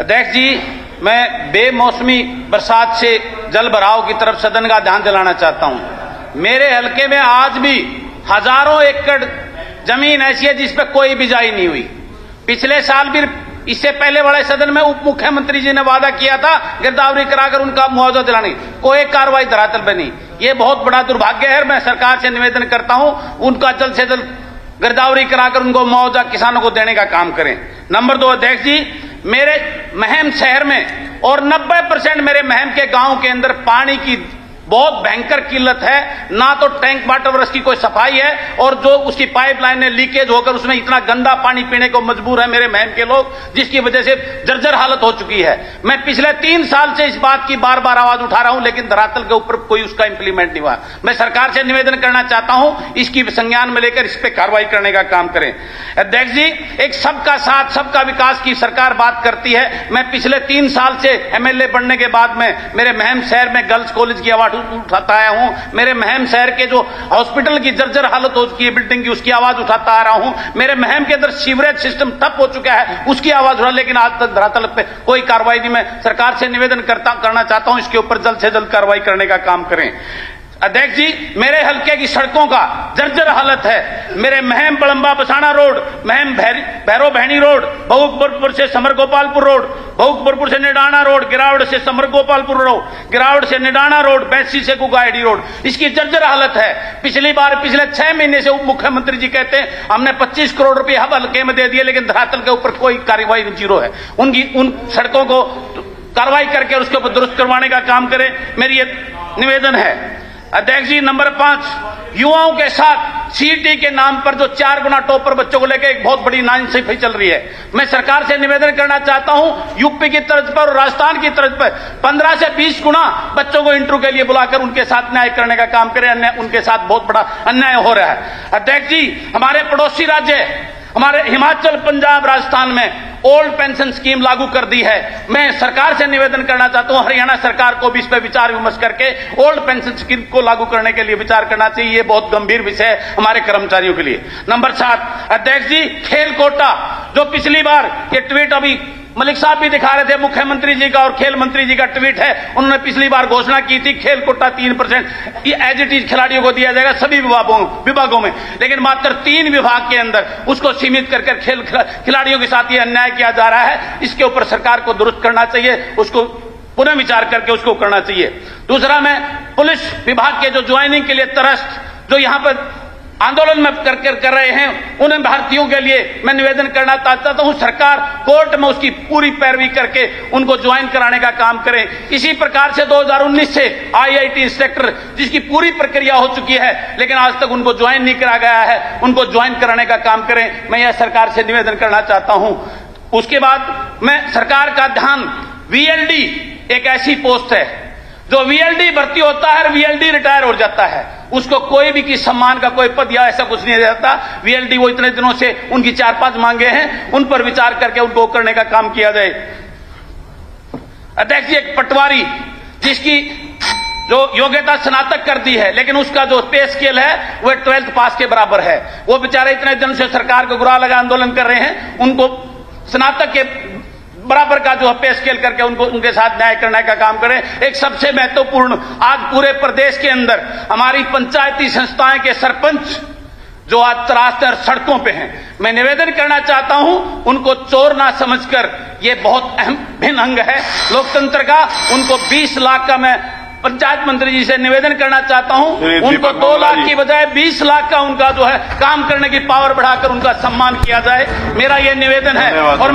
अध्यक्ष जी, मैं बेमौसमी बरसात से जल भराव की तरफ सदन का ध्यान दिलाना चाहता हूं। मेरे हलके में आज भी हजारों एकड़ जमीन ऐसी है जिस पर कोई बिजाई नहीं हुई। पिछले साल भी इससे पहले बड़े सदन में उप मुख्यमंत्री जी ने वादा किया था गिरदावरी कराकर उनका मुआवजा दिलाने, कोई कार्रवाई धरातल पर नहीं। ये बहुत बड़ा दुर्भाग्य है। मैं सरकार से निवेदन करता हूं उनका जल्द से जल्द गिरदावरी कराकर उनको मुआवजा किसानों को देने का काम करें। नंबर 2, अध्यक्ष जी, मेरे महम शहर में और 90% मेरे महम के गांव के अंदर पानी की बहुत भयंकर किल्लत है। ना तो टैंक वाटर वर्क्स की कोई सफाई है और जो उसकी पाइपलाइन ने लीकेज होकर उसमें इतना गंदा पानी पीने को मजबूर है मेरे महम के लोग, जिसकी वजह से जर्जर हालत हो चुकी है। मैं पिछले 3 साल से इस बात की बार बार आवाज उठा रहा हूं, लेकिन धरातल के ऊपर कोई उसका इंप्लीमेंट नहीं हुआ। मैं सरकार से निवेदन करना चाहता हूं इसकी संज्ञान में लेकर इस पर कार्रवाई करने का काम करें। अध्यक्ष जी, एक सबका साथ सबका विकास की सरकार बात करती है। मैं पिछले 3 साल से एमएलए बनने के बाद में मेरे महम शहर में गर्ल्स कॉलेज की आवाज उठाता आया हूं। मेरे महम शहर के जो हॉस्पिटल की जर्जर हालत हो चुकी है बिल्डिंग की, उसकी आवाज उठाता आ रहा हूं। मेरे महम के अंदर सीवरेज सिस्टम ठप हो चुका है, उसकी आवाज उठा, लेकिन आज तक धरातल पे कोई कार्रवाई नहीं। मैं सरकार से निवेदन करना चाहता हूं इसके ऊपर जल्द से जल्द कार्रवाई करने का काम करें। अध्यक्ष जी, मेरे हल्के की सड़कों का जर्जर हालत है। मेरे महम बड़ंबा बसाना रोड, महम भैरो बहनी रोड, बहुकपुर से समर गोपालपुर रोड, बहुकपुर से निडाना रोड, गिरावड़ से समर गोपालपुर रोड, गिरावड़ से निडाना रोड, बैसी से गुगाहेड़ी रोड, इसकी जर्जर हालत है। पिछले 6 महीने से उप मुख्यमंत्री जी कहते हैं हमने 25 करोड़ रुपए हब हल्के में दे दिए, लेकिन धरातल के ऊपर कोई कार्रवाई जीरो है। उन सड़कों को कार्रवाई करके उसके ऊपर दुरुस्त करवाने का काम करें, मेरी ये निवेदन है। अध्यक्ष जी, नंबर 5, युवाओं के साथ सीटी के नाम पर जो 4 गुना टॉपर बच्चों को लेकर एक बहुत बड़ी नाइंसाफी चल रही है। मैं सरकार से निवेदन करना चाहता हूं यूपी की तर्ज पर और राजस्थान की तर्ज पर 15 से 20 गुना बच्चों को इंटरव्यू के लिए बुलाकर उनके साथ न्याय करने का काम करें। उनके साथ बहुत बड़ा अन्याय हो रहा है। अध्यक्ष जी, हमारे पड़ोसी राज्य हमारे हिमाचल, पंजाब, राजस्थान में ओल्ड पेंशन स्कीम लागू कर दी है। मैं सरकार से निवेदन करना चाहता हूं हरियाणा सरकार को भी इस पर विचार विमर्श करके ओल्ड पेंशन स्कीम को लागू करने के लिए विचार करना चाहिए। ये बहुत गंभीर विषय है हमारे कर्मचारियों के लिए। नंबर 7, अध्यक्ष जी, खेल कोटा, जो पिछली बार ये ट्वीट अभी मलिक साहब भी दिखा रहे थे, मुख्यमंत्री जी का और खेल मंत्री जी का ट्वीट है। उन्होंने पिछली बार घोषणा की थी खेल कोटा 3% एज इट इज खिलाड़ियों को दिया जाएगा सभी विभागों में, लेकिन मात्र 3 विभाग के अंदर उसको सीमित कर खेल खिलाड़ियों के साथ ये अन्याय किया जा रहा है। इसके ऊपर सरकार को दुरुस्त करना चाहिए, उसको पुनः विचार करके उसको करना चाहिए। दूसरा, मैं पुलिस विभाग के जो ज्वाइनिंग के लिए तरस्त जो यहां पर आंदोलन में कर रहे हैं, उन भारतीयों के लिए मैं निवेदन करना चाहता हूं सरकार कोर्ट में उसकी पूरी पैरवी करके उनको ज्वाइन कराने का काम करे। इसी प्रकार से 2019 से आईआईटी इंस्ट्रक्टर जिसकी पूरी प्रक्रिया हो चुकी है, लेकिन आज तक उनको ज्वाइन नहीं करा गया है, उनको ज्वाइन कराने का काम करें। मैं यह सरकार से निवेदन करना चाहता हूं। उसके बाद मैं सरकार का ध्यान, वीएलडी एक ऐसी पोस्ट है जो वीएलडी भर्ती होता है और वीएलडी रिटायर हो जाता है, उसको कोई भी किसी सम्मान का कोई पद या ऐसा कुछ नहीं रहता। वीएलडी वो इतने दिनों से उनकी 4-5 मांगे हैं, उन पर विचार करके उनको करने का काम किया जाए। अध्यक्ष जी, एक पटवारी जिसकी जो योग्यता स्नातक कर दी है, लेकिन उसका जो पे स्केल है वह 12th पास के बराबर है। वो बेचारे इतने दिन से सरकार को गुरा लगा आंदोलन कर रहे हैं, उनको स्नातक के बराबर का जो पे स्केल करके उनके साथ न्याय करने का काम करें। एक सबसे महत्वपूर्ण, आज पूरे प्रदेश के अंदर हमारी पंचायती संस्थाएं के सरपंच जो आज रास्ते सड़कों पे हैं, मैं निवेदन करना चाहता हूं उनको चोर ना समझकर, ये बहुत अहम भिन्न अंग है लोकतंत्र का। उनको 20 लाख का मैं पंचायत मंत्री जी से निवेदन करना चाहता हूं, उनको 2 लाख की बजाय 20 लाख का उनका जो है काम करने की पावर बढ़ाकर उनका सम्मान किया जाए। मेरा ये निवेदन है। और